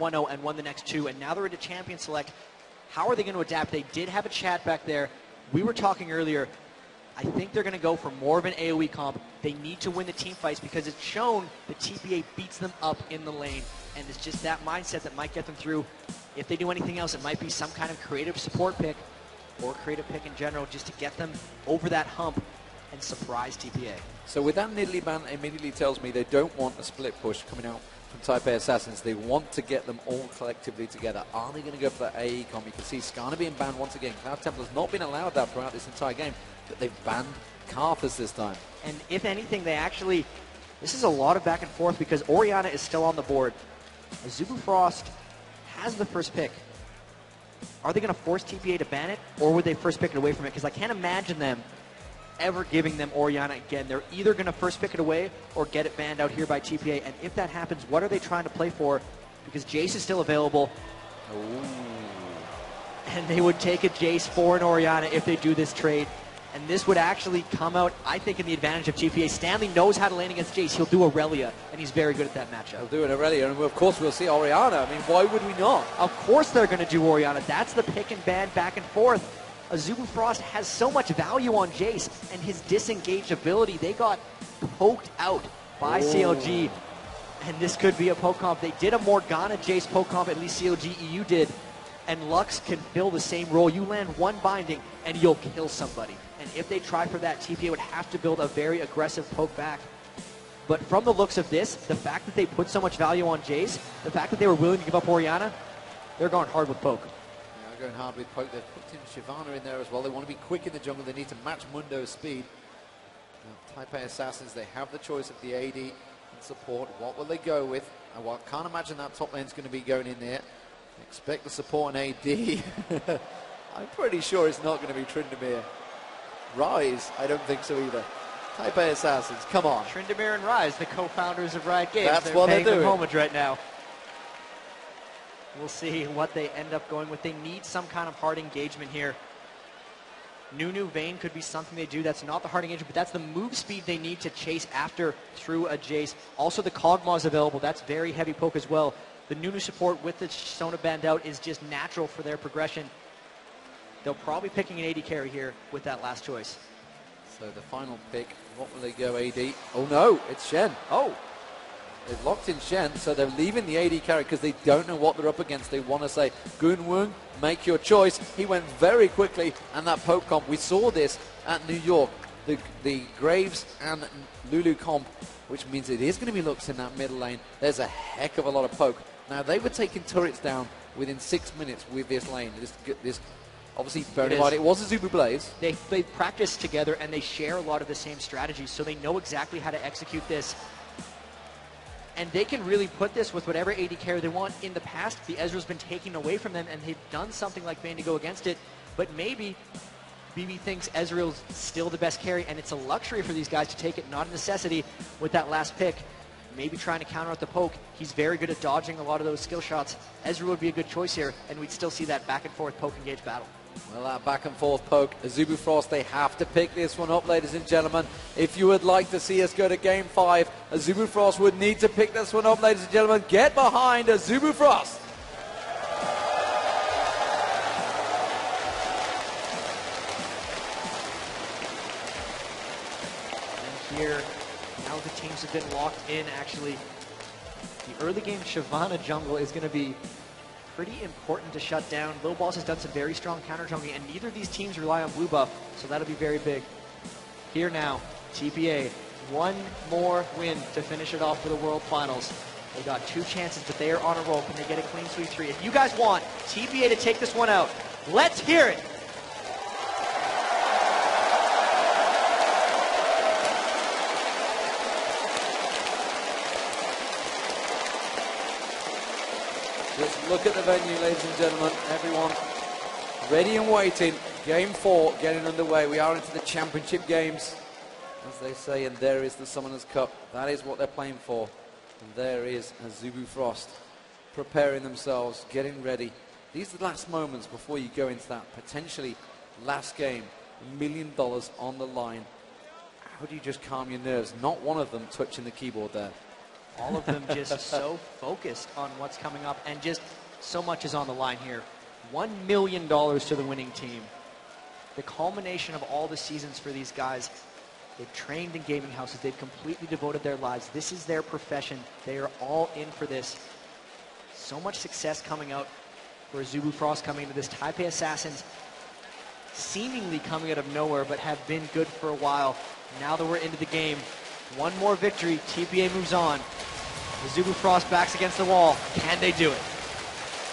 1-0 and won the next 2, and now they're into Champion Select. How are they going to adapt? They did have a chat back there. We were talking earlier. I think they're going to go for more of an AoE comp. They need to win the team fights because it's shown that TPA beats them up in the lane, and it's just that mindset that might get them through. If they do anything else, it might be some kind of creative support pick or creative pick in general just to get them over that hump and surprise TPA. So with that Nidalee ban, immediately tells me they don't want a split push coming out from Type A Assassins. They want to get them all collectively together. Are they going to go for that AE comp? You can see Skarner being banned once again. Cloud Templar's not been allowed that throughout this entire game, but they've banned Karthus this time. And if anything, they actually, this is a lot of back and forth because Orianna is still on the board. Azubu Frost has the first pick. Are they going to force TPA to ban it, or would they first pick it away from it? Because I can't imagine them ever giving them Orianna again. They're either going to first pick it away or get it banned out here by TPA. And if that happens, what are they trying to play for? Because Jace is still available. Ooh. And they would take a Jace for an Orianna if they do this trade. And this would actually come out, I think, in the advantage of TPA. Stanley knows how to lane against Jace. He'll do Aurelia, and he's very good at that matchup. He'll do an Aurelia, and of course we'll see Orianna. I mean, why would we not? Of course they're going to do Orianna. That's the pick and ban back and forth. Azubu Frost has so much value on Jace, and his disengaged ability, they got poked out by CLG. And this could be a poke comp. They did a Morgana Jace poke comp, at least CLG EU did. And Lux can fill the same role. You land one binding, and you'll kill somebody. And if they try for that, TPA would have to build a very aggressive poke back. But from the looks of this, the fact that they put so much value on Jace, the fact that they were willing to give up Orianna, they're going hard with poke. Yeah, they're going hard with poke. They've put in Shyvana in there as well. They want to be quick in the jungle. They need to match Mundo's speed. Now, Type A Assassins, they have the choice of the AD and support. What will they go with? I can't imagine that top lane's going to be going in there. Expect the support and AD. I'm pretty sure it's not going to be Tryndamere. Rise, I don't think so either. Type A Assassins, come on. Tryndamere and Rise, the co-founders of Riot Games. That's what they're doing. Homage right now. We'll see what they end up going with. They need some kind of hard engagement here. Nunu Vayne could be something they do. That's not the hard engagement, but that's the move speed they need to chase after through a Jace. Also, the Kog'Maw is available. That's very heavy poke as well. The Nunu support with the Sona banned out is just natural for their progression. They'll probably be picking an AD carry here with that last choice. So the final pick, what will they go AD? Oh no, it's Shen. Oh, they've locked in Shen, so they're leaving the AD carry because they don't know what they're up against. They want to say, Gunwung, make your choice. He went very quickly, and that poke comp, we saw this at New York, the Graves and Lulu comp, which means it is going to be Lux in that middle lane. There's a heck of a lot of poke. Now, they were taking turrets down within 6 minutes with this lane. This obviously, bearing in mind, it was a Zubu Blaze. They practice together, and they share a lot of the same strategies, so they know exactly how to execute this. And they can really put this with whatever AD carry they want. In the past, the Ezreal's been taken away from them, and they've done something like Vayne to go against it. But maybe BB thinks Ezreal's still the best carry, and it's a luxury for these guys to take it, not a necessity with that last pick. Maybe trying to counter out the poke. He's very good at dodging a lot of those skill shots. Ezreal would be a good choice here, and we'd still see that back and forth poke engage battle. Well, that back and forth poke, Azubu Frost, they have to pick this one up, ladies and gentlemen. If you would like to see us go to Game 5, Azubu Frost would need to pick this one up, ladies and gentlemen. Get behind Azubu Frost. And here, now the teams have been locked in, actually. The early game Shyvana jungle is going to be pretty important to shut down. Lil Boss has done some very strong counter jungling, and neither of these teams rely on blue buff, so that'll be very big. Here now, TPA, one more win to finish it off for the World Finals. They got 2 chances, but they are on a roll. Can they get a clean sweep 3? If you guys want TPA to take this one out, let's hear it. Just look at the venue, ladies and gentlemen. Everyone ready and waiting. Game 4 getting underway. We are into the championship games, as they say, and there is the Summoners Cup. That is what they're playing for. And there is Azubu Frost preparing themselves, getting ready. These are the last moments before you go into that potentially last game. $1 million on the line. How do you just calm your nerves? Not one of them touching the keyboard there. All of them just so focused on what's coming up, and just so much is on the line here. $1 million to the winning team. The culmination of all the seasons for these guys. They've trained in gaming houses. They've completely devoted their lives. This is their profession. They are all in for this. So much success coming out for Azubu Frost coming into this. Taipei Assassins seemingly coming out of nowhere, but have been good for a while. Now that we're into the game, one more victory, TPA moves on. Azubu Frost backs against the wall. Can they do it?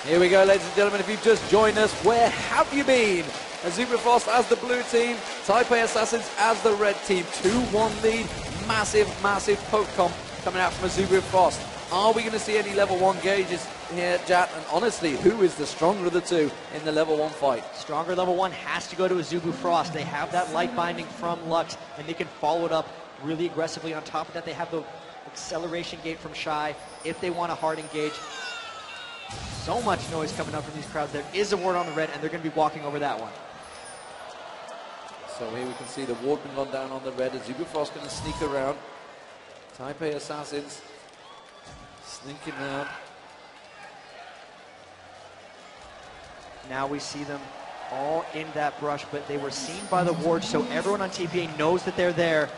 Here we go, ladies and gentlemen. If you've just joined us, where have you been? Azubu Frost as the blue team, Taipei Assassins as the red team. 2-1 lead, massive, massive poke comp coming out from Azubu Frost. Are we going to see any level 1 gauges here, Jat? And honestly, who is the stronger of the two in the level 1 fight? Stronger level 1 has to go to Azubu Frost. They have that light binding from Lux, and they can follow it up really aggressively. On top of that, they have the acceleration gate from Shy if they want a hard engage. So much noise coming up from these crowds. There is a ward on the red, and they're going to be walking over that one. So here we can see the ward been gone down on the red. Azubu Frost going to sneak around. Taipei Assassins sneaking around. Now we see them all in that brush, but they were seen by the ward, so everyone on TPA knows that they're there.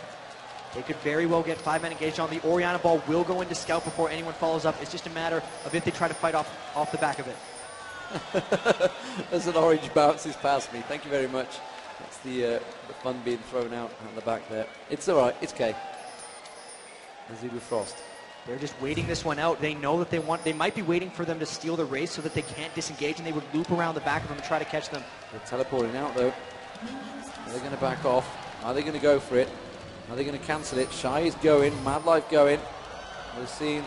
They could very well get 5-man engaged on. The Oriana ball will go into scout before anyone follows up. It's just a matter of if they try to fight off the back of it. As an orange bounces past me. Thank you very much. That's the fun being thrown out on the back there. It's all right. It's okay. Azubu Frost. They're just waiting this one out. They know that they might be waiting for them to steal the race so that they can't disengage, and they would loop around the back of them and try to catch them. They're teleporting out, though. Are they going to back off? Are they going to go for it? Are they going to cancel it? Shy is going. Mad Life going. We're seeing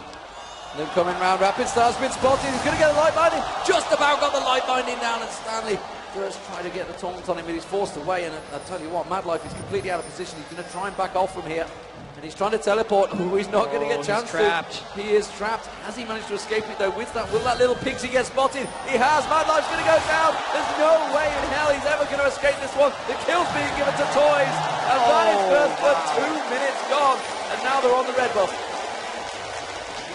them coming round. Rapid Star's been spotted. He's going to get the light binding. Just about got the light binding down, and Stanley does try to get the taunt on him, but he's forced away. And I tell you what, Mad Life is completely out of position. He's going to try and back off from here. And he's trying to teleport. Oh, he's not going to get a chance trapped. to. He is trapped. Has he managed to escape it, though? With that, will that little pixie get spotted? He has. Mad Life's going to go down. There's no way in hell he's ever going to escape this one. The kill's being given to Toys. And that is first for 2 minutes gone. And now they're on the red buff.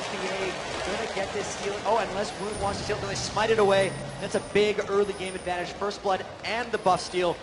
TPA going to get this steal. Oh, unless Wound wants to steal, then they smite it away. That's a big early game advantage. First blood and the buff steal.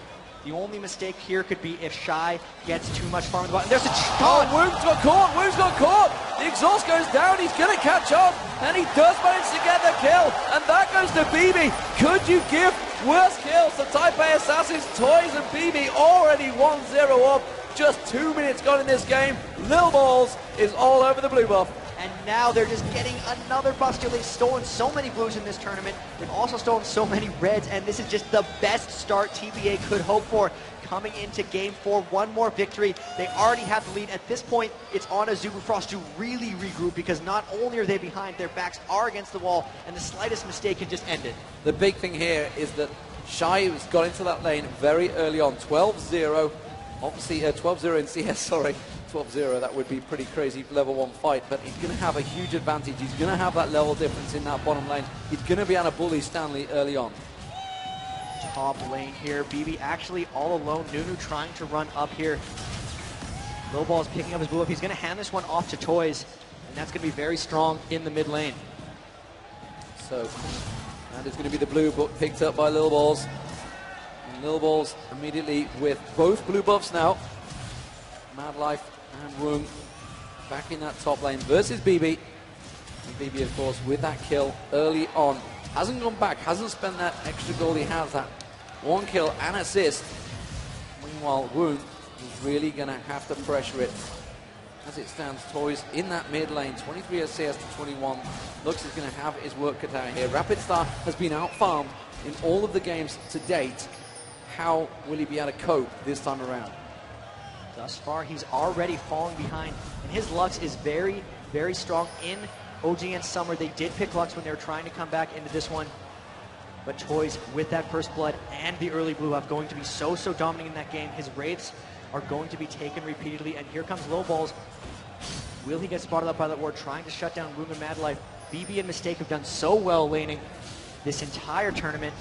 The only mistake here could be if Shy gets too much farm in the bottom. There's a oh, Wound's got caught. Wound's got caught. The exhaust goes down. He's going to catch on. And he does manage to get the kill. And that goes to BB. Could you give worse kills to Taipei Assassins? Toys and BB already 1-0 up. Just 2 minutes gone in this game. Lil Balls is all over the blue buff. And now they're just getting another buff steal. They've stolen so many blues in this tournament. They've also stolen so many reds, and this is just the best start TPA could hope for. Coming into Game 4, one more victory. They already have the lead. At this point, it's on Azubu Frost to really regroup, because not only are they behind, their backs are against the wall, and the slightest mistake can just end it. The big thing here is that Shy has got into that lane very early on. 12-0. Obviously, 12-0 in CS, sorry. 12-0, that would be pretty crazy level 1 fight, but he's going to have a huge advantage. He's going to have that level difference in that bottom lane. He's going to be able to bully Stanley early on. Top lane here. BB actually all alone. Nunu trying to run up here. Low Ball's picking up his blue up. He's going to hand this one off to Toys, and that's going to be very strong in the mid lane. So that is going to be the blue picked up by Lil Balls. And Lil Balls immediately with both blue buffs now. Mad Life and Wung back in that top lane versus BB. And BB, of course, with that kill early on. Hasn't gone back, hasn't spent that extra gold. He has that 1 kill and assist. Meanwhile, Wung is really going to have to pressure it. As it stands, Toys in that mid lane, 23 assists to 21. Lux is going to have his work cut out here. Rapid Star has been out-farmed in all of the games to date. How will he be able to cope this time around? Thus far, he's already falling behind, and his Lux is very, very strong in OG and Summer. They did pick Lux when they were trying to come back into this one, but Toys, with that first blood and the early blue buff, going to be so dominant in that game. His Wraiths are going to be taken repeatedly, and here comes Low Balls. Will he get spotted up by that ward, trying to shut down Wung and Mad Life? BB and Mistake have done so well laning this entire tournament,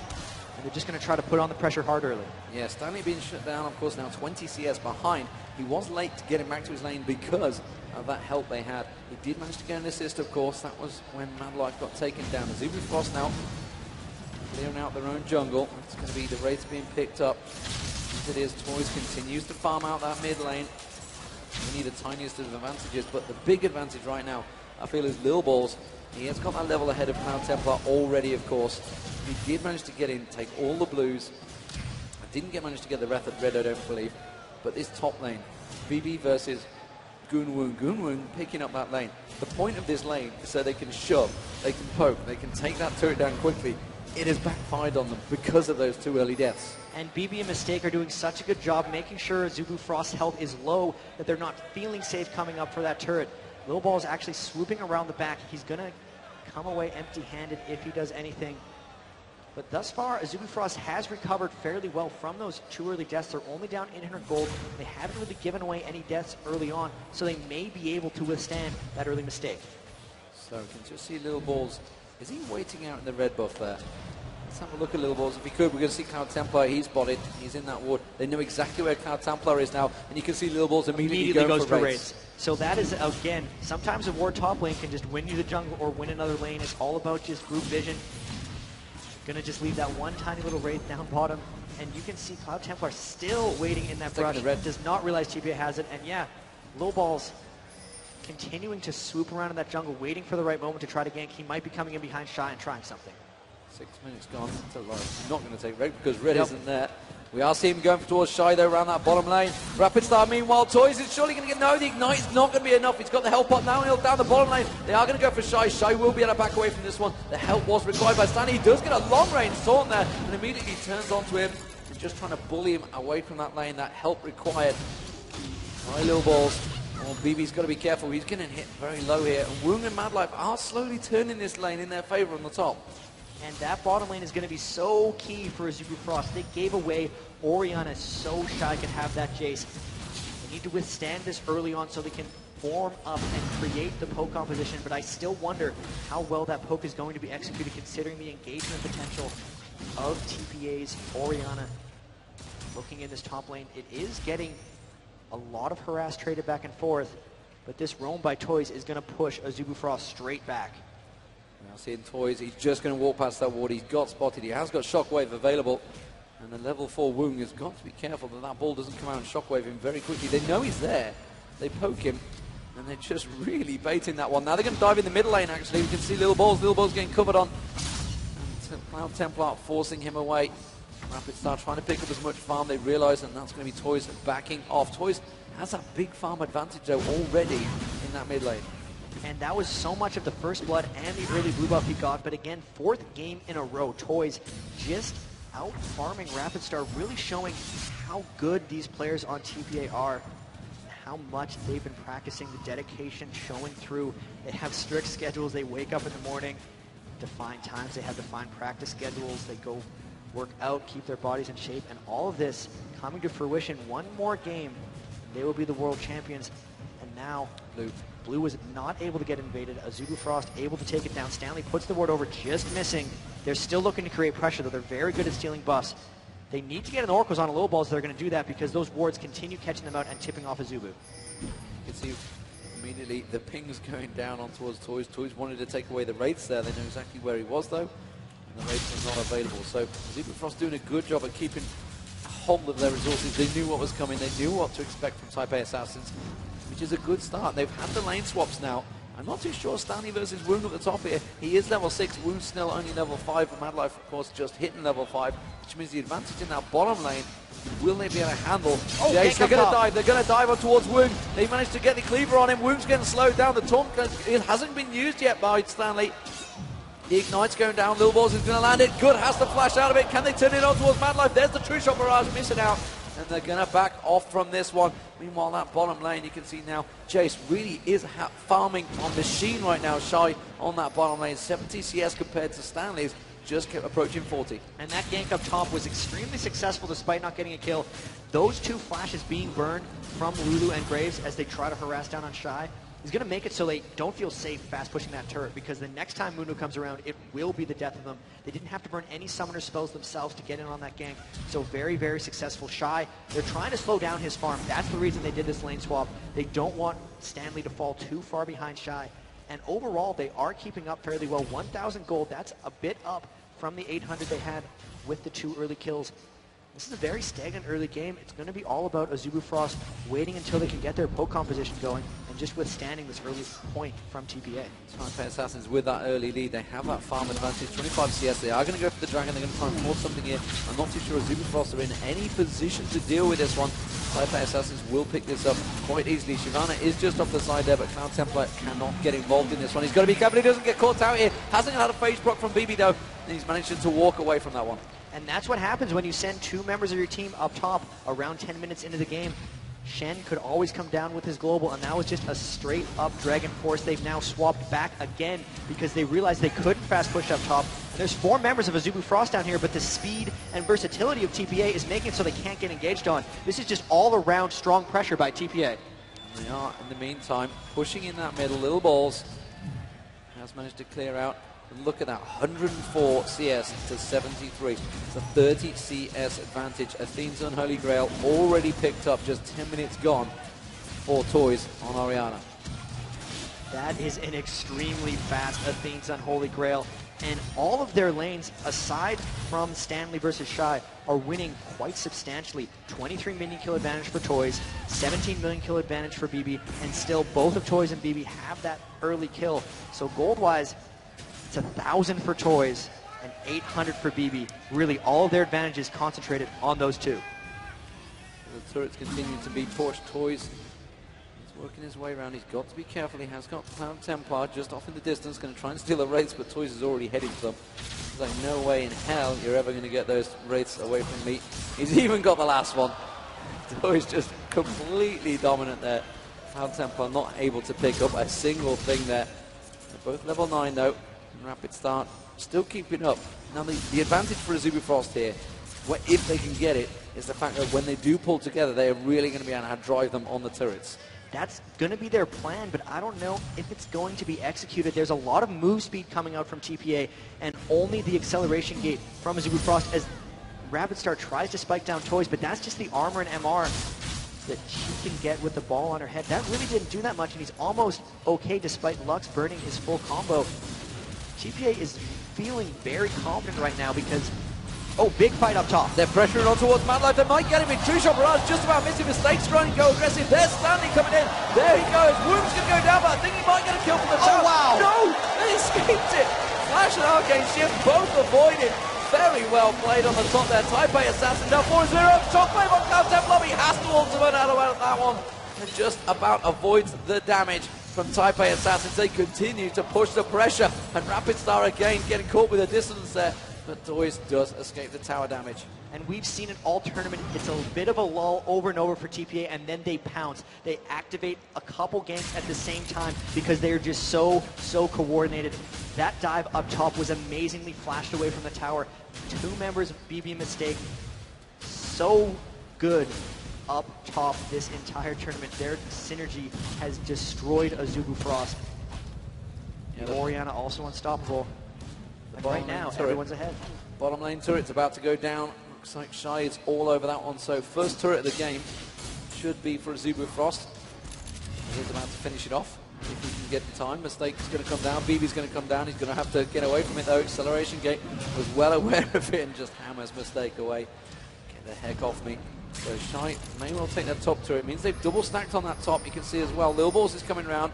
and they're just going to try to put on the pressure hard early. Yeah, Stanley being shut down, of course, now 20 CS behind. He was late to get him back to his lane because of that help they had. He did manage to get an assist, of course. That was when Mad Life got taken down. Azubu Frost now clearing out their own jungle. It's going to be the Wraiths being picked up. As it is, Toys continues to farm out that mid lane. We need the tiniest of advantages, but the big advantage right now, I feel, is Lil Balls. He has got that level ahead of Cloud Templar already, of course. He did manage to get in, take all the blues. I didn't manage to get the Wrath at red, I don't believe. But this top lane, BB versus Goonwoong. Goonwoong picking up that lane. The point of this lane is so they can shove, they can poke, they can take that turret down quickly. It has backfired on them because of those 2 early deaths. And BB and Mistake are doing such a good job making sure Azubu Frost's health is low, that they're not feeling safe coming up for that turret. Lil Ball is actually swooping around the back. He's going to come away empty-handed if he does anything. But thus far, Azubu Frost has recovered fairly well from those 2 early deaths. They're only down 800 gold. They haven't really given away any deaths early on, so they may be able to withstand that early mistake. So we can just see Lil Balls. Is he waiting out in the red buff there? Let's have a look at Lil Balls. If he could, we're going to see Cloud Templar. He's spotted. He's in that ward. They know exactly where Cloud Templar is now, and you can see Lil Balls immediately goes for raids. So that is, again, sometimes a ward top lane can just win you the jungle or win another lane. It's all about just group vision. Going to just leave that one tiny little wraith down bottom, and you can see Cloud Templar still waiting in that brush. Does not realize TPA has it, and yeah, Lil Balls continuing to swoop around in that jungle, waiting for the right moment to try to gank. He might be coming in behind Shy and trying something. 6 minutes gone. Not going to take red because red isn't there. We are seeing him going towards Shy though around that bottom lane. Rapid Star meanwhile, Toys is surely going to get, no, the Ignite is not going to be enough. He's got the help pot now, he'll down the bottom lane. They are going to go for Shy. Shy will be able to back away from this one. The help was required by Stanley. He does get a long range taunt there and immediately turns onto him and just trying to bully him away from that lane. That help required by Lil Balls. Oh, BB's got to be careful. He's getting hit very low here. And Woong and Mad Life are slowly turning this lane in their favor on the top. And that bottom lane is going to be so key for Azubu Frost. They gave away Orianna so Shy can have that Jace. They need to withstand this early on so they can form up and create the poke composition, but I still wonder how well that poke is going to be executed considering the engagement potential of TPA's Orianna. Looking in this top lane, it is getting a lot of harass traded back and forth, but this roam by Toys is going to push Azubu Frost straight back. Now seeing Toys, he's just going to walk past that ward. He's got spotted. He has got Shockwave available. And the level 4 Woong has got to be careful that that ball doesn't come out and Shockwave him very quickly. They know he's there. They poke him. And they're just really baiting that one. Now they're going to dive in the middle lane, actually. We can see Lil Balls. Lil Balls getting covered on. And Cloud Templar forcing him away. Rapid Star trying to pick up as much farm. They realise that that's going to be Toys backing off. Toys has that big farm advantage, though, already in that mid lane. And that was so much of the first blood and the early blue buff he got. But again, 4th game in a row, Toys just out farming Rapid Star, really showing how good these players on TPA are, how much they've been practicing, the dedication showing through. They have strict schedules. They wake up in the morning, define times. They have defined practice schedules. They go work out, keep their bodies in shape, and all of this coming to fruition. One more game, they will be the world champions. And now Blue was not able to get invaded. Azubu Frost able to take it down. Stanley puts the ward over, just missing. They're still looking to create pressure, though. They're very good at stealing buffs. They need to get an Oracles on a Lil Balls. They're going to do that because those wards continue catching them out and tipping off Azubu. You can see immediately the pings going down on towards Toys. Toys wanted to take away the Wraiths there. They know exactly where he was, though. And the Wraiths are not available. So Azubu Frost doing a good job at keeping a hold of their resources. They knew what was coming. They knew what to expect from Type A Assassins, which is a good start. They've had the lane swaps now. I'm not too sure Stanley versus Woong at the top here. He is level 6, Woong's still only level 5, and Mad Life, of course, just hitting level 5, which means the advantage in that bottom lane, will they be able to handle? Jace, they're going to dive. They're going to dive on towards Woong. They managed to get the cleaver on him. Woong's getting slowed down. The taunt, it hasn't been used yet by Stanley. The Ignite's going down. Lil Balls is going to land it. Good has to flash out of it. Can they turn it on towards Mad Life? There's the True Shot Barrage missing out. And they're going to back off from this one. Meanwhile, that bottom lane, you can see now, Jace really is farming on machine right now. Shy on that bottom lane. 70 CS compared to Stanley's. Just kept approaching 40. And that gank up top was extremely successful despite not getting a kill. Those 2 flashes being burned from Lulu and Graves as they try to harass down on Shy He's going to make it so they don't feel safe fast pushing that turret, because the next time Mundo comes around, it will be the death of them. They didn't have to burn any summoner spells themselves to get in on that gank. So very, very successful. Shy, they're trying to slow down his farm. That's the reason they did this lane swap. They don't want Stanley to fall too far behind Shy. And overall, they are keeping up fairly well. 1,000 gold, that's a bit up from the 800 they had with the 2 early kills. This is a very stagnant early game. It's going to be all about Azubu Frost waiting until they can get their poke composition going and just withstanding this early point from TPA. Taipei Assassins with that early lead. They have that farm advantage, 25 CS. They are going to go for the dragon. They're going to try and force something here. I'm not too sure Azubu Frost are in any position to deal with this one. Taipei Assassins will pick this up quite easily. Shyvana is just off the side there, but Cloud Templar cannot get involved in this one. He's got to be careful he doesn't get caught out here. Hasn't had a phase proc from BB though, and he's managed to walk away from that one. And that's what happens when you send 2 members of your team up top around 10 minutes into the game. Shen could always come down with his global, and that was just a straight up Dragon Force. They've now swapped back again because they realized they couldn't fast push up top. And there's 4 members of Azubu Frost down here, but the speed and versatility of TPA is making it so they can't get engaged on. This is just all around strong pressure by TPA. They are, in the meantime, pushing in that middle. Little Balls has managed to clear out. Look at that, 104 CS to 73. It's a 30 CS advantage. Athene's Unholy Grail already picked up, just 10 minutes gone for Toys on Orianna. That is an extremely fast Athene's Unholy Grail. And all of their lanes, aside from Stanley versus Shy, are winning quite substantially. 23 million kill advantage for Toys, 17 million kill advantage for BB, and still both of Toys and BB have that early kill. So gold-wise, it's 1,000 for Toys and 800 for BB. Really, all of their advantages concentrated on those 2. The turrets continue to be pushed. Toys is working his way around. He's got to be careful. He has got Cloud Templar just off in the distance, going to try and steal a Wraith, but Toys is already heading for them. There's like no way in hell you're ever going to get those Wraiths away from me. He's even got the last one. Toys just completely dominant there. Cloud Templar not able to pick up a single thing there. They're both level 9 though. Rapid Start still keeping up. Now the advantage for Azubu Frost here, if they can get it, is the fact that when they do pull together, they are really going to be able to drive them on the turrets. That's going to be their plan, but I don't know if it's going to be executed. There's a lot of move speed coming out from TPA, and only the acceleration gate from Azubu Frost as Rapid Start tries to spike down Toys, but that's just the armor and MR that she can get with the ball on her head. That really didn't do that much, and he's almost okay despite Lux burning his full combo. TPA is feeling very confident right now because, oh, big fight up top. They're pressuring on towards Mad Life. They might get him in. True Shot Barrage just about missing. Mistakes trying to go aggressive. There's Stanley coming in. There he goes. Wound's going to go down, but I think he might get a kill from the top. Oh, wow. No, they escaped it. Flash and Arcane Shift both avoided. Very well played on the top there. Taipei Assassin down 4-0. Shockwave on Cloud Templar. He has to ultimate out of that one. And just about avoids the damage from Taipei Assassins. They continue to push the pressure, and Rapid Star again getting caught with a distance there, but Toys does escape the tower damage. And we've seen it all tournament. It's a bit of a lull over and over for TPA, and then they pounce. They activate a couple ganks at the same time because they are just so coordinated. That dive up top was amazingly flashed away from the tower. 2 members of BB Mistake, so good up top this entire tournament. Their synergy has destroyed Azubu Frost. And Orianna also unstoppable. But right now, everyone's ahead. Bottom lane turret's about to go down. Looks like Shy is all over that one. So first turret of the game should be for Azubu Frost. He's about to finish it off. If he can get the time. Mistake's going to come down. BB's going to come down. He's going to have to get away from it though. Acceleration gate was well aware of it and just hammers Mistake away. Get the heck off me. So Shy may well take that top turret. It means they've double stacked on that top. You can see as well. Lil Balls is coming around,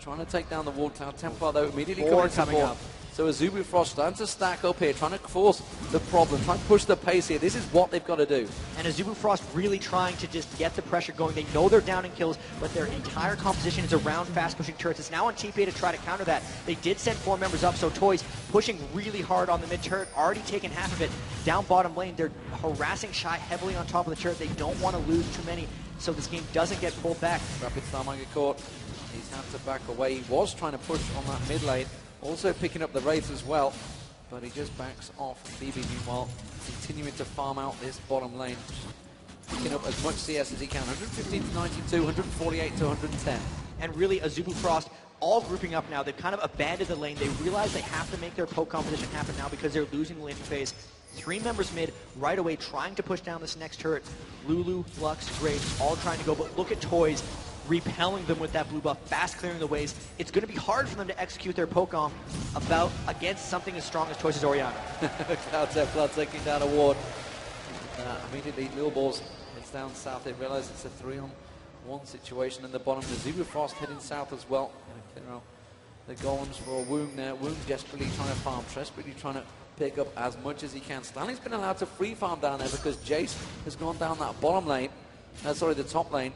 trying to take down the wall. Cloud Templar though immediately coming up. So Azubu Frost starting to stack up here, trying to force the problem, trying to push the pace here. This is what they've got to do. And Azubu Frost really trying to just get the pressure going. They know they're down in kills, but their entire composition is around fast pushing turrets. It's now on TPA to try to counter that. They did send 4 members up, so Toys pushing really hard on the mid turret, already taken half of it. Down bottom lane, they're harassing Shy heavily on top of the turret. They don't want to lose too many, so this game doesn't get pulled back. Rapid Star might get caught. He's had to back away. He was trying to push on that mid lane. Also picking up the Wraith as well, but he just backs off. BB meanwhile continuing to farm out this bottom lane, picking up as much CS as he can. 115 to 92, 148 to 110. and really Azubu Frost all grouping up now. They've kind of abandoned the lane. They realize they have to make their poke competition happen now because they're losing the laning phase. 3 members mid right away trying to push down this next turret. Lulu, Lux, Graves all trying to go, but look at Toys repelling them with that blue buff, fast clearing the ways. It's going to be hard for them to execute their poke on against something as strong as Toys' Orianna. Cloud Templar taking down a ward. Immediately, Lil Balls heads down south. They realize it's a 3-on-1 situation in the bottom. The Azubu Frost heading south as well. The golems for Woong there. Woong desperately trying to farm, desperately trying to pick up as much as he can. Stanley's been allowed to free farm down there because Jace has gone down that bottom lane. The top lane.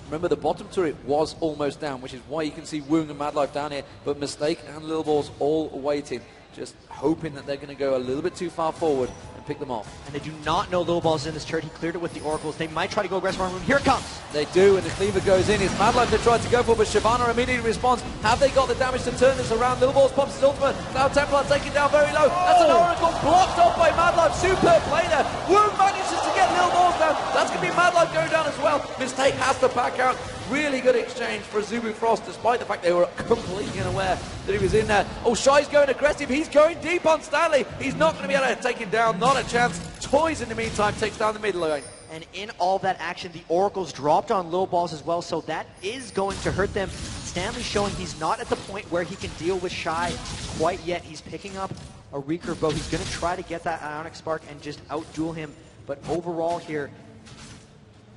Remember, the bottom turret was almost down, which is why you can see Woong and Madlife down here. But Mistake and Lil Balls all waiting, just hoping that they're going to go a little bit too far forward and pick them off. And they do not know Lil Balls in this turret. He cleared it with the Oracles. They might try to go aggressive on Woong. Here it comes. They do, and the cleaver goes in. It's Madlife they tried to go for, but Shyvana immediately responds. Have they got the damage to turn this around? Lil Balls pops his ultimate. Cloud Templar taken down very low. That's an Oracle blocked off by Madlife. Superb play there. Woong manages to get Lil Balls down. That's going to be Madlife going down as well. Mistake has to back out. Really good exchange for Azubu Frost, despite the fact they were completely unaware that he was in there. Oh, Shy's going aggressive. He's going deep on Stanley. He's not going to be able to take him down. Not a chance. Toys, in the meantime, takes down the mid lane. And in all that action, the Oracles dropped on Lil Balls as well, so that is going to hurt them. Stanley showing he's not at the point where he can deal with Shy quite yet. He's picking up a recurve bow. He's going to try to get that Ionic Spark and just out-duel him. But overall here,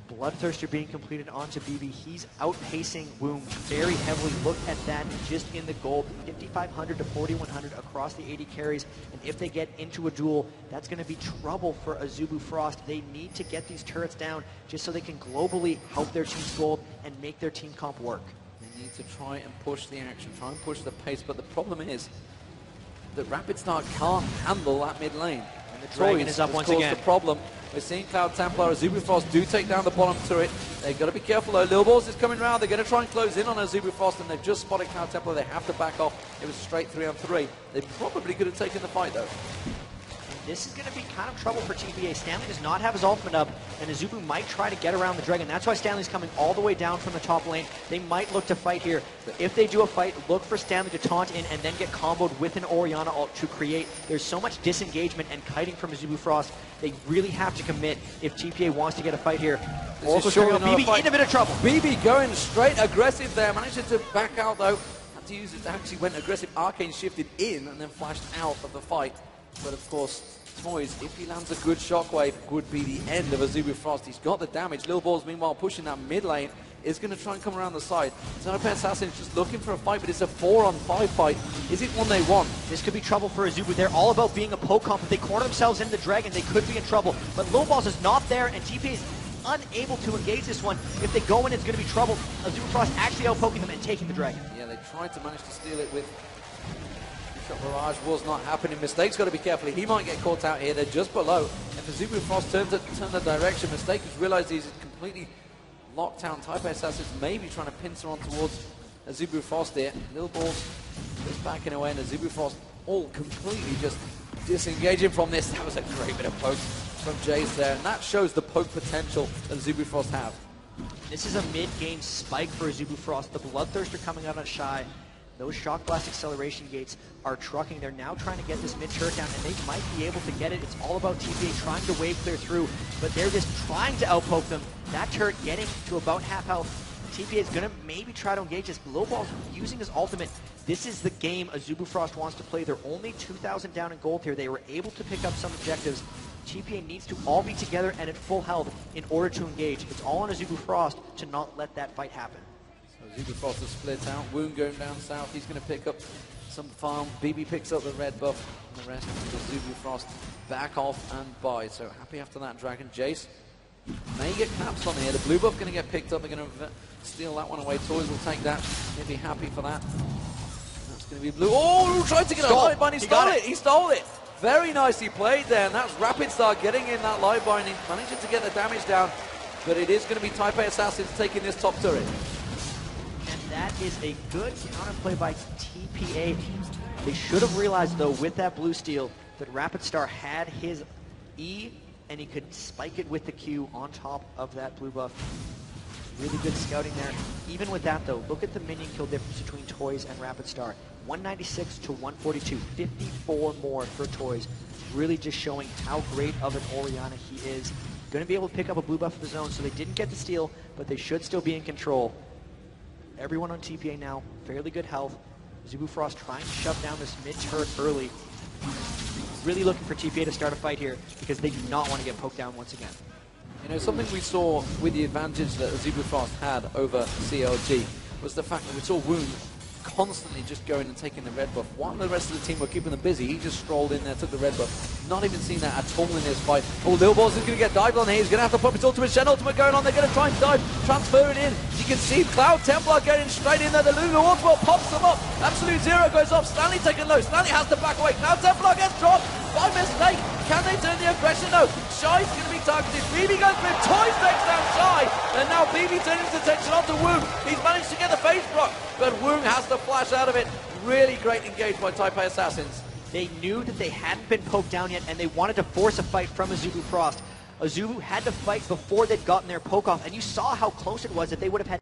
Bloodthirster being completed onto BB. He's outpacing Woong very heavily. Look at that just in the gold. 5,500 to 4,100 across the 80 carries. And if they get into a duel, that's going to be trouble for Azubu Frost. They need to get these turrets down just so they can globally help their team's gold and make their team comp work. They need to try and push the action, try and push the pace. But the problem is that Rapid Start can't handle that mid lane. And the Dragon is up once again. The problem. We're seeing Cloud Templar, Azubu Frost do take down the bottom turret. They've got to be careful though. Lil Balls is coming around. They're going to try and close in on Azubu Frost, and they've just spotted Cloud Templar. They have to back off. It was straight 3-on-3. They probably could have taken the fight though. This is going to be kind of trouble for TPA. Stanley does not have his ultimate up, and Azubu might try to get around the Dragon. That's why Stanley's coming all the way down from the top lane. They might look to fight here. If they do a fight, look for Stanley to taunt in and then get comboed with an Orianna ult to create. There's so much disengagement and kiting from Azubu Frost. They really have to commit if TPA wants to get a fight here. BB in a bit of trouble. BB going straight aggressive there. Managed to back out though. Had to use it. Actually went aggressive. Arcane shifted in and then flashed out of the fight. But of course, Toys, if he lands a good shockwave, would be the end of Azubu Frost. He's got the damage. Lil Balls, meanwhile, pushing that mid lane, is going to try and come around the side. Sniper Assassin's just looking for a fight, but it's a 4-on-5 fight. Is it one they want? This could be trouble for Azubu. They're all about being a poke comp. If they corner themselves into the Dragon, they could be in trouble. But Lil Balls is not there, and TPA is unable to engage this one. If they go in, it's going to be trouble. Azubu Frost actually outpoking them and taking the Dragon. Yeah, they tried to manage to steal it with... Barrage was not happening. Mistake's got to be careful. He might get caught out here. They're just below. If Azubu Frost turns the direction, Mistake has realized he's completely locked down. Taipei Assassin's maybe trying to pincer on towards Azubu Frost here. Lil Balls just backing away, and Azubu Frost all completely just disengaging from this. That was a great bit of poke from Jace there, and that shows the poke potential that Azubu Frost have. This is a mid-game spike for Azubu Frost. The Bloodthirster coming out on Shy. Those Shock Blast acceleration gates are trucking. They're now trying to get this mid-turret down, and they might be able to get it. It's all about TPA trying to wave clear through, but they're just trying to outpoke them. That turret getting to about half health. TPA is going to maybe try to engage this. Lil Balls using his ultimate. This is the game Azubu Frost wants to play. They're only 2,000 down in gold here. They were able to pick up some objectives. TPA needs to all be together and at full health in order to engage. It's all on Azubu Frost to not let that fight happen. Azubu Frost is split out. Woong going down south. He's going to pick up some farm. BB picks up the red buff. And the rest of Azubu Frost back off and buy. So happy after that Dragon. Jace may get caps on here. The blue buff going to get picked up. They're going to steal that one away. Toys will take that. He'll be happy for that. That's going to be blue. Oh, tried to get a live bind. He stole it. He stole it. Very nicely played there. And that's Rapid Star getting in that live binding. Managing to get the damage down. But it is going to be Taipei Assassins taking this top turret. That is a good counterplay by TPA. They should have realized, though, with that blue steal, that Rapid Star had his E, and he could spike it with the Q on top of that blue buff. Really good scouting there. Even with that, though, look at the minion kill difference between Toys and Rapid Star. 196 to 142, 54 more for Toys. Really just showing how great of an Orianna he is. Going to be able to pick up a blue buff of his own, so they didn't get the steal, but they should still be in control. Everyone on TPA now, fairly good health. Zubu Frost trying to shove down this mid turret early. Really looking for TPA to start a fight here because they do not want to get poked down once again. You know, something we saw with the advantage that Zubu Frost had over CLG was the fact that we saw Wound constantly just going and taking the red buff. While the rest of the team were keeping them busy, he just strolled in there, took the red buff. Not even seen that at all in this fight. Oh, Lil Balls is going to get dived on here. He's going to have to pop his ultimate, Shen ultimate going on. They're going to try and dive, transfer it in. You can see Cloud Templar getting straight in there. The Lulu ultimate pops them up. Absolute Zero goes off. Stanley taking low. Stanley has to back away. Cloud Templar gets dropped by mistake. Can they turn the aggression? No. Shy's going to be targeted. BB goes through. Toys takes down Shy. And now BB turning his attention onto Woong. He's managed to get the face proc, but Woong has to flash out of it. Really great engage by Taipei Assassins. They knew that they hadn't been poked down yet, and they wanted to force a fight from Azubu Frost. Azubu had to fight before they'd gotten their poke off, and you saw how close it was that they would have had.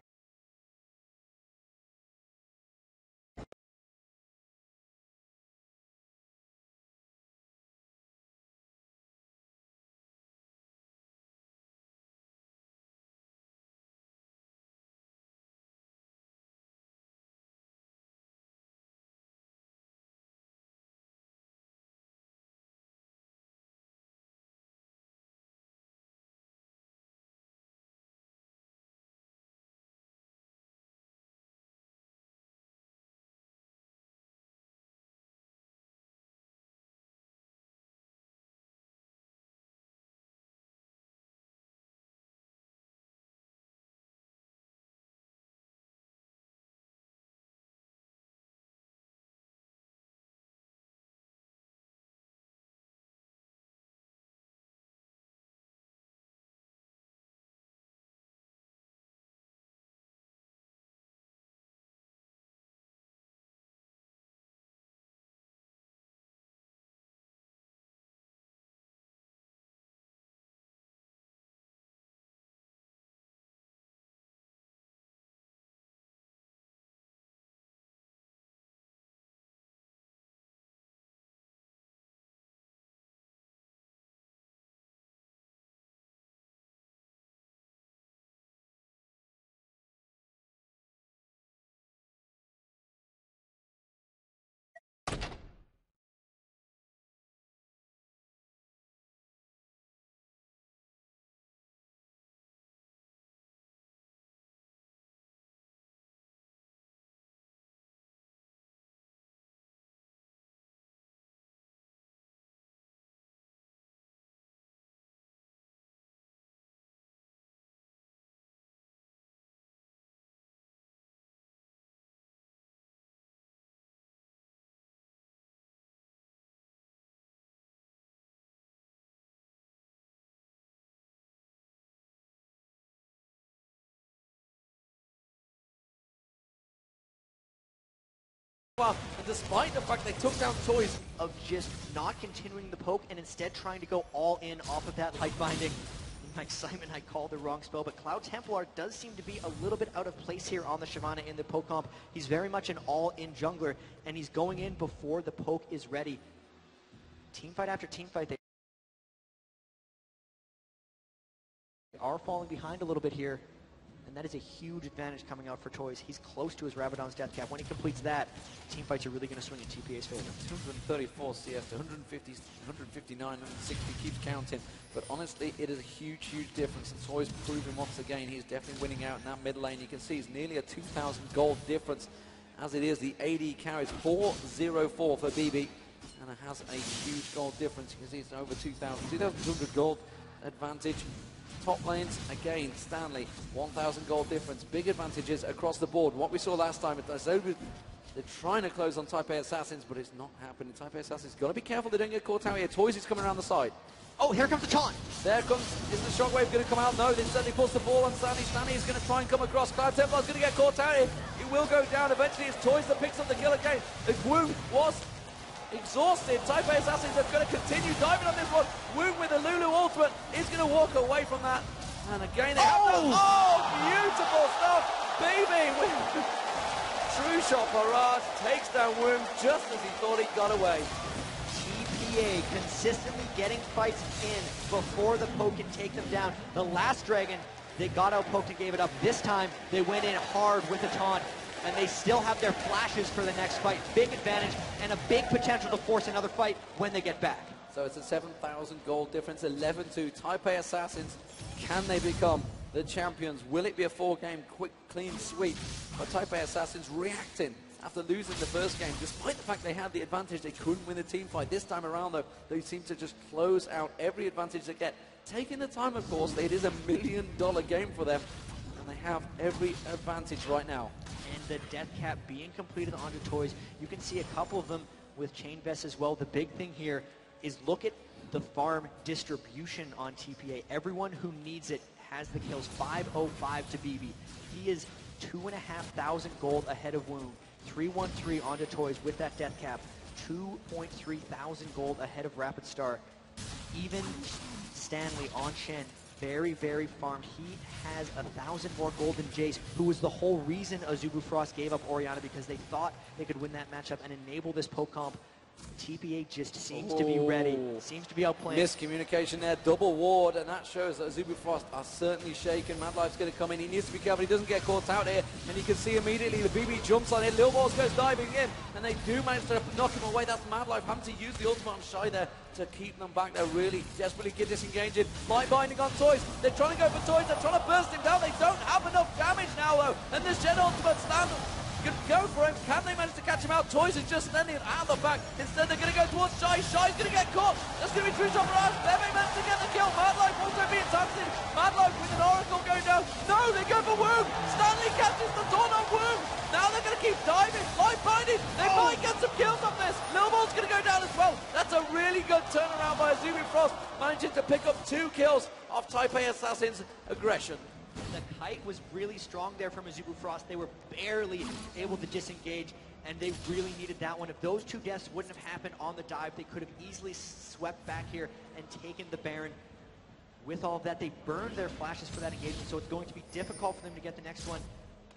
Well, and despite the fact they took down Toys, Of just not continuing the poke and instead trying to go all in off of that light binding. In my excitement, I called the wrong spell, but Cloud Templar does seem to be a little bit out of place here on the Shyvana in the poke comp. He's very much an all-in jungler, and he's going in before the poke is ready. Teamfight after teamfight, they are falling behind a little bit here, and that is a huge advantage coming out for Toys. He's close to his Rabadon's death cap. When he completes that, teamfights are really going to swing in TPA's favor. 234 CS to 150, 159, 160, keeps counting. But honestly, it is a huge, huge difference. And Toys proving once again he's definitely winning out in that mid lane. You can see it's nearly a 2,000 gold difference. As it is, the AD carries 404 for BB, and it has a huge gold difference. You can see it's over 2,000, 2,200 gold advantage. Top lanes, again, Stanley, 1,000 gold difference. Big advantages across the board. What we saw last time at Azobu, they're trying to close on Taipei Assassins, but it's not happening. Taipei Assassins got to be careful they don't get caught out here. Toys is coming around the side. Oh, here comes the taunt. There comes, is the shockwave going to come out? No, they certainly pulls the ball on Stanley. Stanley is going to try and come across. Cloud Templar is going to get caught out here. He will go down. Eventually it's Toys that picks up the kill again. The Wu was exhausted. Taipei Assassins are going to continue diving on this one. Woong with the Lulu ultimate is going to walk away from that. And again, they have beautiful stuff. Baby with true shot barrage takes down Woong just as he thought he got away. TPA consistently getting fights in before the poke can take them down. The last Dragon, they got out poked and gave it up. This time, they went in hard with a taunt, and they still have their flashes for the next fight. Big advantage and a big potential to force another fight when they get back. So it's a 7,000 gold difference, 11-2. Taipei Assassins, can they become the champions? Will it be a 4-game quick, clean sweep? But Taipei Assassins reacting after losing the first game. Despite the fact they had the advantage, they couldn't win the team fight. This time around, though, they seem to just close out every advantage they get. Taking the time, of course, it is $1 million game for them, and they have every advantage right now. And the death cap being completed onto toys. You can see a couple of them with chain vests as well. The big thing here is look at the farm distribution on TPA. Everyone who needs it has the kills. 505 to BB. He is 2,500 gold ahead of Woong. 313 onto toys with that death cap. 2.3 thousand gold ahead of Rapid Star. Even Stanley on Shen, very, very farmed. He has 1,000 more gold than Jace, who was the whole reason Azubu Frost gave up Orianna, because they thought they could win that matchup and enable this poke comp. TPA just seems to be ready, seems to be outplaying. Miscommunication there, double ward, and that shows that Azubu Frost are certainly shaken. Madlife's going to come in, he needs to be careful, he doesn't get caught out here, and you can see immediately the BB jumps on it, Lil Balls goes diving in, and they do manage to knock him away. That's Madlife having to use the ultimate on Shy there to keep them back. They're really desperately disengaging. Light binding on Toys, they're trying to go for Toys, they're trying to burst him down, they don't have enough damage now though, and the Shed ultimate stand could go for him. Can they manage to catch him out? Toys is just standing out the back. Instead, they're going to go towards Shy. Shy's going to get caught. That's going to be true shot barrage. They may manage to get the kill. Madlife also being tempted. Madlife with an Oracle going down. No, they go for Woong. Stanley catches the taunt on Woong. Now they're going to keep diving. Light binding. They might get some kills off this. Lil Ball's going to go down as well. That's a really good turnaround by Azubu Frost, managing to pick up 2 kills off Taipei Assassin's aggression. The kite was really strong there from Azubu Frost. They were barely able to disengage, and they really needed that one. If those 2 deaths wouldn't have happened on the dive, they could have easily swept back here and taken the Baron. With all of that, they burned their flashes for that engagement, so it's going to be difficult for them to get the next one.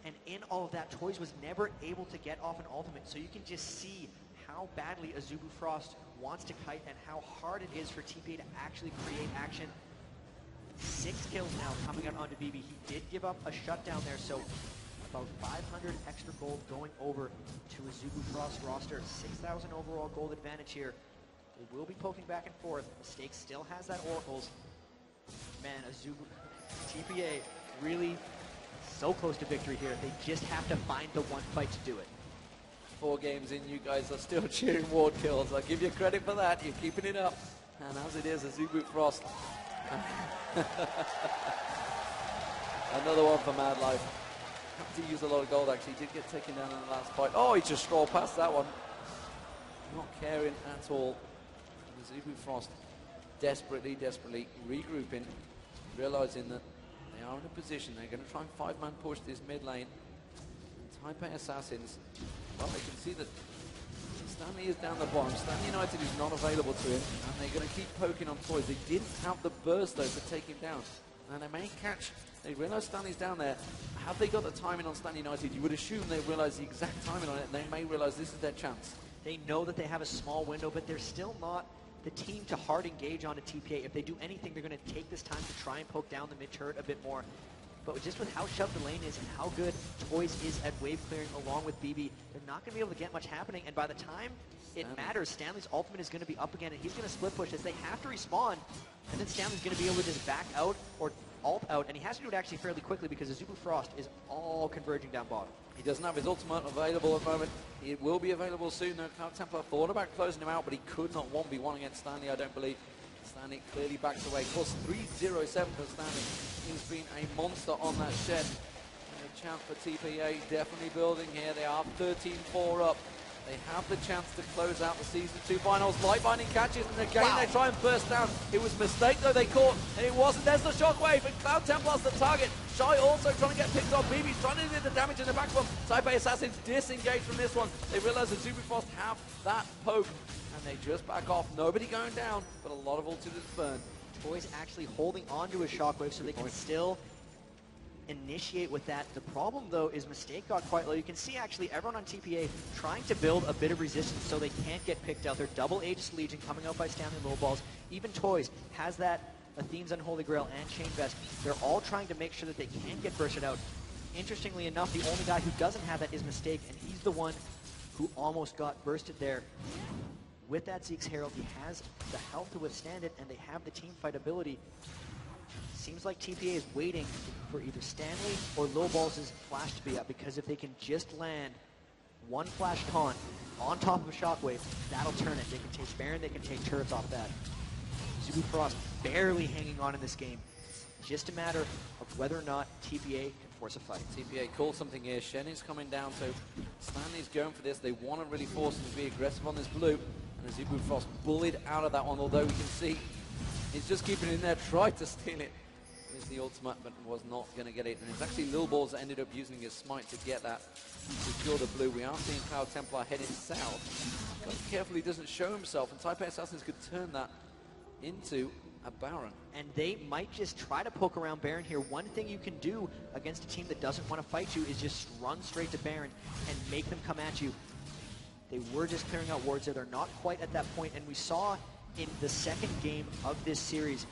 And in all of that, Toys was never able to get off an ultimate, so you can just see how badly Azubu Frost wants to kite and how hard it is for TPA to actually create action. 6 kills now coming out onto BB. He did give up a shutdown there, so about 500 extra gold going over to Azubu Frost roster. 6,000 overall gold advantage here. They will be poking back and forth. Mistake still has that Oracles. Man, Azubu, TPA really so close to victory here. They just have to find the one fight to do it. 4 games in, you guys are still cheering ward kills. I'll give you credit for that. You're keeping it up. And as it is, Azubu Frost. Another one for Madlife. Had to use a lot of gold actually. He did get taken down in the last fight. Oh, he just scrolled past that one. Not caring at all. Azubu Frost desperately regrouping, realizing that they are in a position. They're going to try and 5-man push this mid lane. And Taipei Assassins, well, they can see that Stanley is down the bottom. Stanley United is not available to him, and they're going to keep poking on Toys. They didn't have the burst, though, to take him down. And they may catch... They realize Stanley's down there. Have they got the timing on Stanley United? You would assume they realize the exact timing on it, and they may realize this is their chance. They know that they have a small window, but they're still not the team to hard engage on a TPA. If they do anything, they're going to take this time to try and poke down the mid turret a bit more. But just with how shoved the lane is and how good Toys is at wave clearing along with BB, they're not going to be able to get much happening. And by the time it matters, Stanley's ultimate is going to be up again, and he's going to split push as they have to respawn. And then Stanley's going to be able to just back out or ult out, and he has to do it actually fairly quickly because Azubu Frost is all converging down bottom. He doesn't have his ultimate available at the moment. It will be available soon, though. Cloud Templar thought about closing him out, but he could not 1v1 against Stanley, I don't believe. Stanley clearly backed away. Of course, 307 for Stanley. He's been a monster on that Shed. And a chance for TPA definitely building here. They are 13-4 up. They have the chance to close out the Season 2 finals. Light binding catches, and again they try and burst down. It was a mistake, though, they caught, and it wasn't. There's the shockwave, and Cloud Templar's the target. Shy also trying to get picked off. BB's trying to do the damage in the back one. Taipei Assassins disengage from this one. They realize that Azubu Frost have that poke, and they just back off. Nobody going down, but a lot of ultimates burn. Toys actually holding onto his Shockwave so they can still initiate with that. The problem, though, is Mistake got quite low. You can see, actually, everyone on TPA trying to build a bit of resistance so they can't get picked out. They're double Aegis Legion coming out by Stanley Low Balls. Even Toys has that Athene's Unholy Grail and Chain Vest. They're all trying to make sure that they can't get bursted out. Interestingly enough, the only guy who doesn't have that is Mistake, and he's the one who almost got bursted there. With that Zeke's Herald, he has the health to withstand it, and they have the team fight ability. Seems like TPA is waiting for either Stanley or Low Balls' flash to be up, because if they can just land one flash taunt on top of a Shockwave, that'll turn it. They can take Baron, they can take turrets off that. Zubu Frost barely hanging on in this game. Just a matter of whether or not TPA can force a fight. TPA calls something here. Shen is coming down, so Stanley's going for this. They want to really force him to be aggressive on this blue. And Zubu Frost bullied out of that one, although we can see he's just keeping it in there, tried to steal it. Here's the ultimate, but was not going to get it. And it's actually Lil Balls that ended up using his smite to get that, secure the blue. We are seeing Cloud Templar heading south. Got to be careful he doesn't show himself, and Taipei Assassins could turn that into a Baron. And they might just try to poke around Baron here. One thing you can do against a team that doesn't want to fight you is just run straight to Baron and make them come at you. They were just clearing out wards there. They're not quite at that point, and we saw in the second game of this series,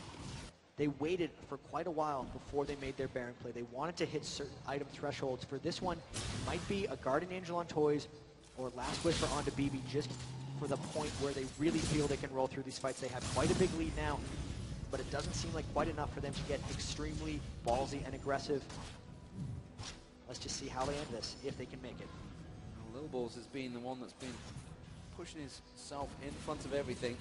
they waited for quite a while before they made their Baron play. They wanted to hit certain item thresholds. For this one, it might be a Guardian Angel on Toys or Last Whisper onto BB, just for the point where they really feel they can roll through these fights. They have quite a big lead now, but it doesn't seem like quite enough for them to get extremely ballsy and aggressive. Let's just see how they end this, if they can make it. Lil Balls has been the one that's been pushing himself in front of everything,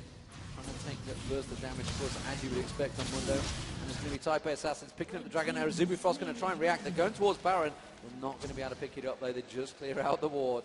trying to take that burst of damage, of course, as you would expect on Mundo. And it's going to be Taipei Assassins picking up the Dragon Arrow. Zubu Frost going to try and react. They're going towards Baron. They're not going to be able to pick it up, though. They just clear out the ward.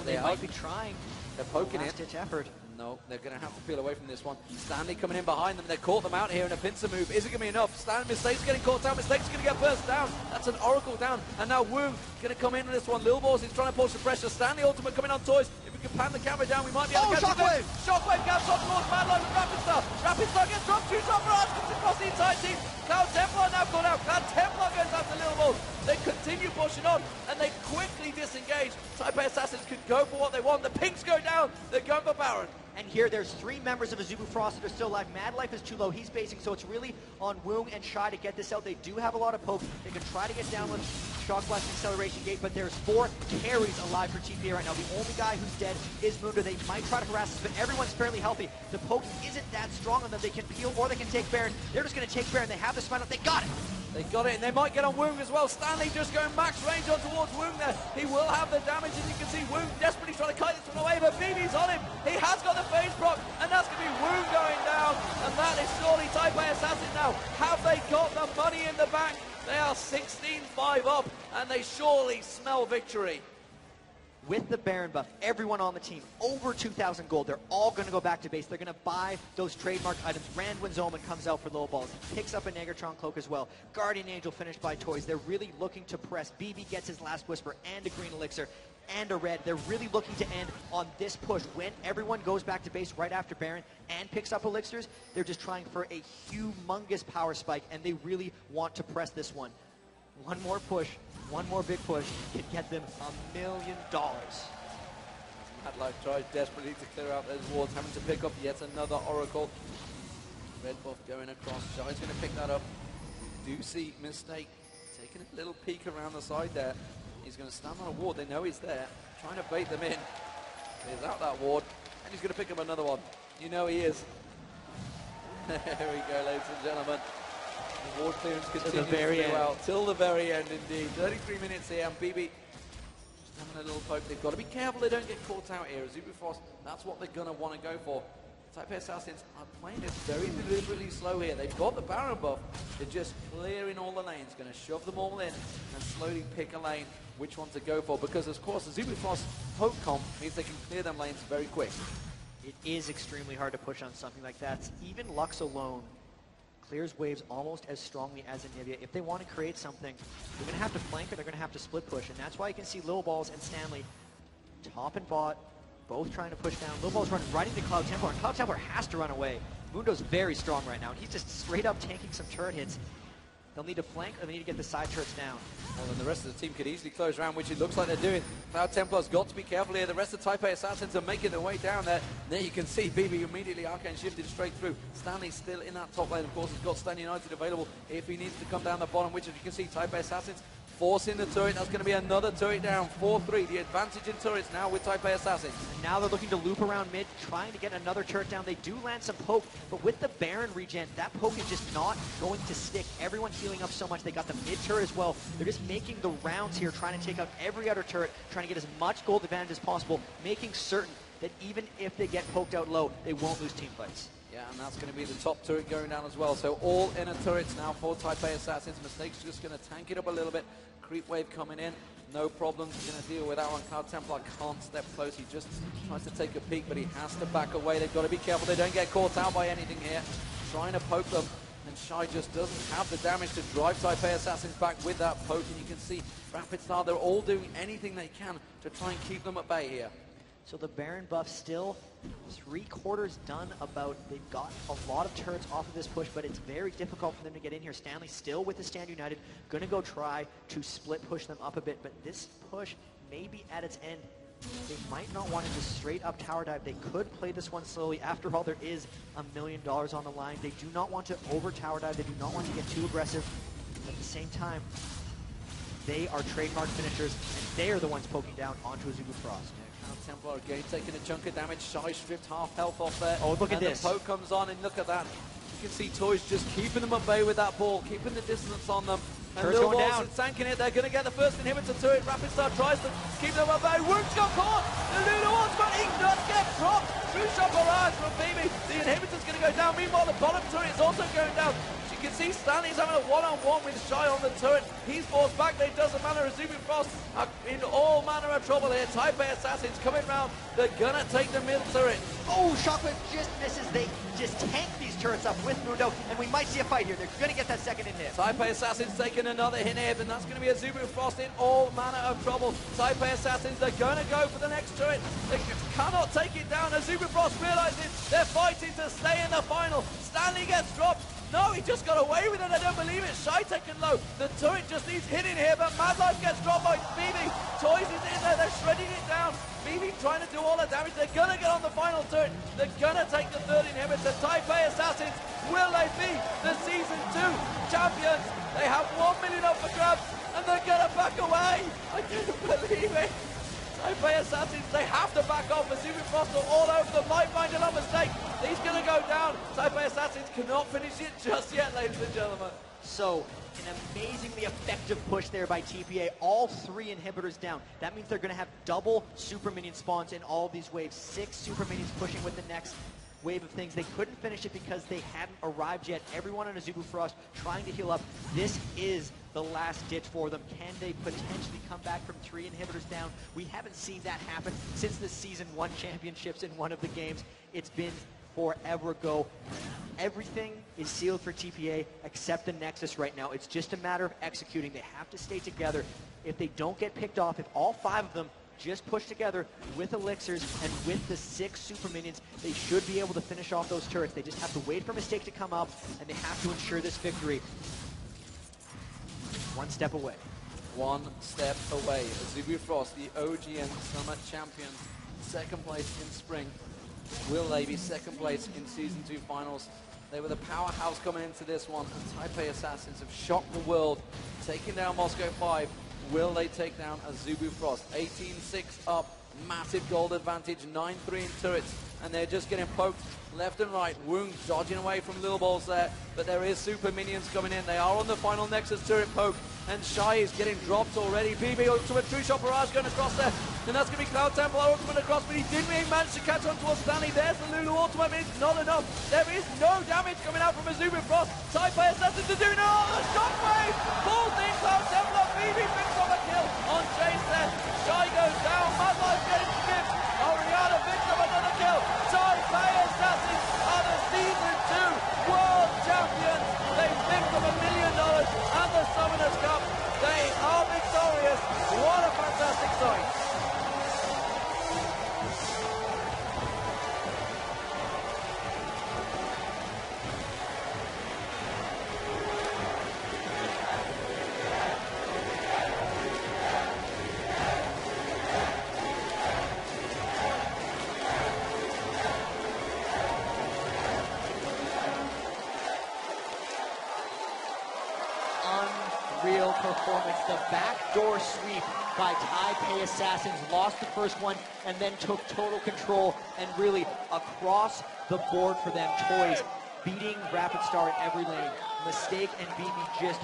They might be trying. They're poking it. Last-ditch effort. No, they're going to have to peel away from this one. Stanley coming in behind them. They caught them out here in a pincer move. Is it going to be enough? Mistake's getting caught out. Mistake's going to get burst down. That's an Oracle down. And now Woong going to come in on this one. Lil Balls is trying to push the pressure. Stanley ultimate coming on Toys. If we can pan the camera down, we might be able to catch Shockwave! Shockwave gaps on towards Madline with Rapid Star. Rapid Star gets dropped. 2 drop barrage comes across the entire team. Cloud Templar now caught out. Cloud Templar goes out to Lil Balls. They continue pushing on, and they quickly disengage. Taipei Assassins could go for what they want. The pinks go down. They're going for Baron. And here, there's 3 members of Azubu Frost that are still alive. Mad Life is too low. He's basing, so it's really on Woong and Shy to get this out. They do have a lot of poke. They can try to get down with Shock Blast and Acceleration Gate, but there's 4 carries alive for TPA right now. The only guy who's dead is Mundo. They might try to harass us, but everyone's fairly healthy. The poke isn't that strong on them. They can peel or they can take Baron. They're just going to take Baron. They have the spine up. They got it. They got it, and they might get on Woong as well. Stanley just going max range on towards Woong there. He will have the damage, as you can see. Woong desperately trying to kite this one away, but BB's on him. He has got the phase proc, and that's going to be Woong going down. And that is surely Taipei Assassin now. Have they got the money in the bank? They are 16-5 up, and they surely smell victory. With the Baron buff, everyone on the team, over 2,000 gold, they're all going to go back to base. They're going to buy those trademark items. Randwin Zoman comes out for Low Balls. He picks up a Negatron Cloak as well. Guardian Angel finished by Toys. They're really looking to press. BB gets his Last Whisper and a Green Elixir and a Red. They're really looking to end on this push. When everyone goes back to base right after Baron and picks up Elixirs, they're just trying for a humongous power spike, and they really want to press this one. One more push, one more big push can get them $1 million. Mad Life tries desperately to clear out those wards, having to pick up yet another Oracle. Red buff going across. Shy's going to pick that up. Do see Mistake taking a little peek around the side there. He's going to stand on a ward. They know he's there, trying to bait them in. He's out that ward, and he's going to pick up another one. You know he is. There we go, ladies and gentlemen. The ward clearance continues till the very end, indeed. 33 minutes here, and BB just having a little poke. They've got to be careful they don't get caught out here. Zubu Frost, that's what they're going to want to go for. Taipei Assassins are playing this very deliberately slow here. They've got the Baron buff. They're just clearing all the lanes, going to shove them all in and slowly pick a lane which one to go for, because of course the Zubu Frost poke comp means they can clear them lanes very quick. It is extremely hard to push on something like that. Even Lux alone clears waves almost as strongly as Anivia. If they want to create something, they're going to have to flank or they're going to have to split push, and that's why you can see Lil Balls and Stanley, top and bot, both trying to push down. Lil Balls running right into Cloud Templar, and Cloud Templar has to run away. Mundo's very strong right now. He's just straight up tanking some turret hits. They'll need to flank or they need to get the side turrets down. Well, then the rest of the team could easily close around, which it looks like they're doing. Cloud Templar's got to be careful here. The rest of Taipei Assassins are making their way down there. And there you can see BB immediately Arcane shifted straight through. Stanley's still in that top lane. Of course, he's got Stan United available if he needs to come down the bottom, which as you can see, Taipei Assassins forcing the turret. That's going to be another turret down. 4-3. The advantage in turrets now with Taipei Assassins. And now they're looking to loop around mid, trying to get another turret down. They do land some poke, but with the Baron regen, that poke is just not going to stick. Everyone's healing up so much. They got the mid turret as well. They're just making the rounds here, trying to take out every other turret, trying to get as much gold advantage as possible, making certain that even if they get poked out low, they won't lose team fights. Yeah, and that's going to be the top turret going down as well. So all inner turrets now for Taipei Assassins. Mistake's just going to tank it up a little bit. Creep wave coming in. No problems. He's going to deal with that one. Cloud Templar can't step close. He just tries to take a peek, but he has to back away. They've got to be careful they don't get caught out by anything here. Trying to poke them. And Shy just doesn't have the damage to drive Taipei Assassins back with that poke. And you can see Rapid Star, they're all doing anything they can to try and keep them at bay here. So the Baron buff still 3/4 done about. They've got a lot of turrets off of this push, but it's very difficult for them to get in here. Stanley still with the Stand United, going to go try to split push them up a bit, but this push may be at its end. They might not want to just straight up tower dive. They could play this one slowly. After all, there is $1 million on the line. They do not want to over tower dive. They do not want to get too aggressive. At the same time, they are trademark finishers, and they are the ones poking down onto Azubu Frost. Cloud Templar again taking a chunk of damage. Shy stripped half health off there. Oh, look at this. The poke comes on, and look at that. You can see Toys just keeping them at bay with that ball, keeping the distance on them. And Turret's Lil going Balls down. is tanking it. They're going to get the first inhibitor to it. Rapid Star tries to keep them at bay. Woong's got caught. The Lulu Ultimate, he does get dropped. True shot barrage from BB. The inhibitor's going to go down. Meanwhile, the bottom turret is also going down. You can see Stanley's having a one-on-one with Shy on the turret. He's forced back. It doesn't matter. Azubu Frost are in all manner of trouble here. Taipei Assassins coming round. They're going to take the mid turret. Oh, Shockwave just misses. They just tank these turrets up with Mundo, and we might see a fight here. They're going to get that second hit. Taipei Assassins taking another hit here, and that's going to be Azubu Frost in all manner of trouble. Taipei Assassins, they're going to go for the next turret. They cannot take it down. Azubu Frost realizes they're fighting to stay in the final. Stanley gets dropped. No, he just got away with it. I don't believe it. Shy taken low. The turret just needs hitting here, but Mad Life gets dropped by BB. Toys is in there. They're shredding it down. BB trying to do all the damage. They're going to get on the final turret. They're going to take the third inhibitor. Taipei Assassins, will they be the Season 2 champions? They have 1 million up for grabs, and they're going to back away. I can't believe it. Taipei Assassins, they have to back off. Azubu Frost are all over them. Light-minded on mistake. He's going to go down. Taipei Assassins cannot finish it just yet, ladies and gentlemen. So, an amazingly effective push there by TPA. All 3 inhibitors down. That means they're going to have double super minion spawns in all of these waves. 6 super minions pushing with the next wave of things. They couldn't finish it because they hadn't arrived yet. Everyone on Azubu Frost trying to heal up. This is the last ditch for them. Can they potentially come back from 3 inhibitors down? We haven't seen that happen since the Season 1 championships in one of the games. It's been forever ago. Everything is sealed for TPA except the Nexus right now. It's just a matter of executing. They have to stay together. If they don't get picked off, if all 5 of them just push together with elixirs and with the 6 super minions, they should be able to finish off those turrets. They just have to wait for Mistake to come up, and they have to ensure this victory. 1 step away. 1 step away. Azubu Frost, the OGN Summer Champions, 2nd place in spring. Will they be 2nd place in Season 2 finals? They were the powerhouse coming into this one, and Taipei Assassins have shocked the world, taking down Moscow 5. Will they take down Azubu Frost? 18-6 up, massive gold advantage, 9-3 in turrets, and they're just getting poked left and right. Woong dodging away from Lil Balls there, but there is super minions coming in. They are on the final Nexus turret poke, and Shy is getting dropped already. BB Ultimate True Shot Barrage going across there, and that's going to be Cloud Templar Ultimate across, but he didn't really manage to catch on towards Stanley. There's the Lulu Ultimate, but it's not enough. There is no damage coming out from Azubu Frost. Taipei Assassins to do no. The shockwave pulls in Cloud Templar. BB picks up a kill on Chase there. Shy goes down. Mad Life getting skipped. Oriana picks up another kill. Taipei Assassins are the Season 2 World Champions. They picked up $1 million and the Summoners Cup. They are victorious. What a fantastic sight. performance. The backdoor sweep by Taipei Assassins, lost the first one and then took total control and really across the board for them. Toys beating Rapid Star in every lane. Mistake and BB just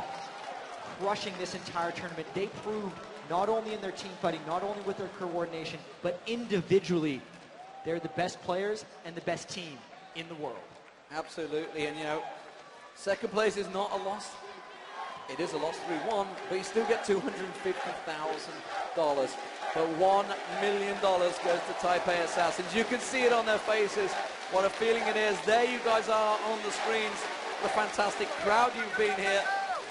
crushing this entire tournament. They proved not only in their team fighting, not only with their coordination, but individually, they're the best players and the best team in the world. Absolutely, and you know, second place is not a loss. It is a loss 3-1, but you still get $250,000. But $1 million goes to Taipei Assassins. You can see it on their faces, what a feeling it is. There you guys are on the screens. The fantastic crowd you've been here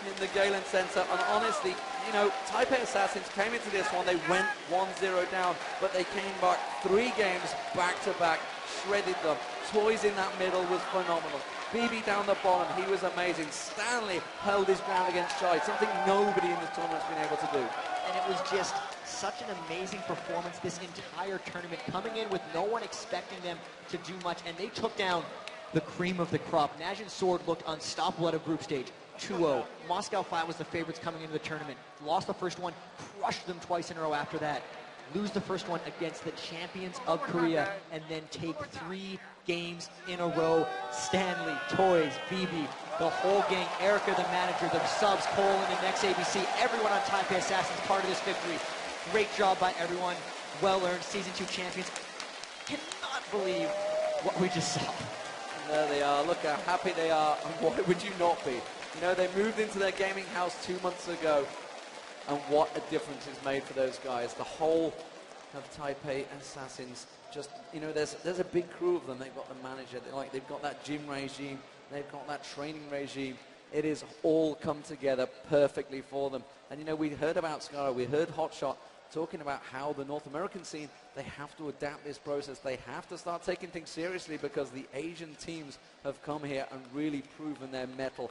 in the Galen Center. And honestly, you know, Taipei Assassins came into this one, they went 1-0 down, but they came back 3 games back-to-back, shredded them. Toys in that middle was phenomenal. BB down the bottom, he was amazing. Stanley held his ground against Chai, something nobody in this tournament's been able to do. And it was just such an amazing performance this entire tournament, coming in with no one expecting them to do much, and they took down the cream of the crop. Najin Sword looked unstoppable at a group stage. 2-0. Moscow Fire was the favorites coming into the tournament. Lost the first one, crushed them twice in a row after that. Lose the first one against the champions of Korea, and then take 3 games in a row. Stanley, Toys, BB, the whole gang, Erica, the manager, the subs, Cole, and the next ABC, everyone on Taipei Assassins part of this victory. Great job by everyone. Well-earned Season 2 champions. Cannot believe what we just saw. And there they are. Look how happy they are, and why would you not be? You know, they moved into their gaming house 2 months ago, and what a difference it's made for those guys. The whole of Taipei Assassins, just, you know, there's a big crew of them. They've got the manager, they've got that gym regime, they've got that training regime. It is all come together perfectly for them. And you know, we heard about Scara, we heard Hotshot talking about how the North American scene, they have to adapt this process. They have to start taking things seriously because the Asian teams have come here and really proven their mettle.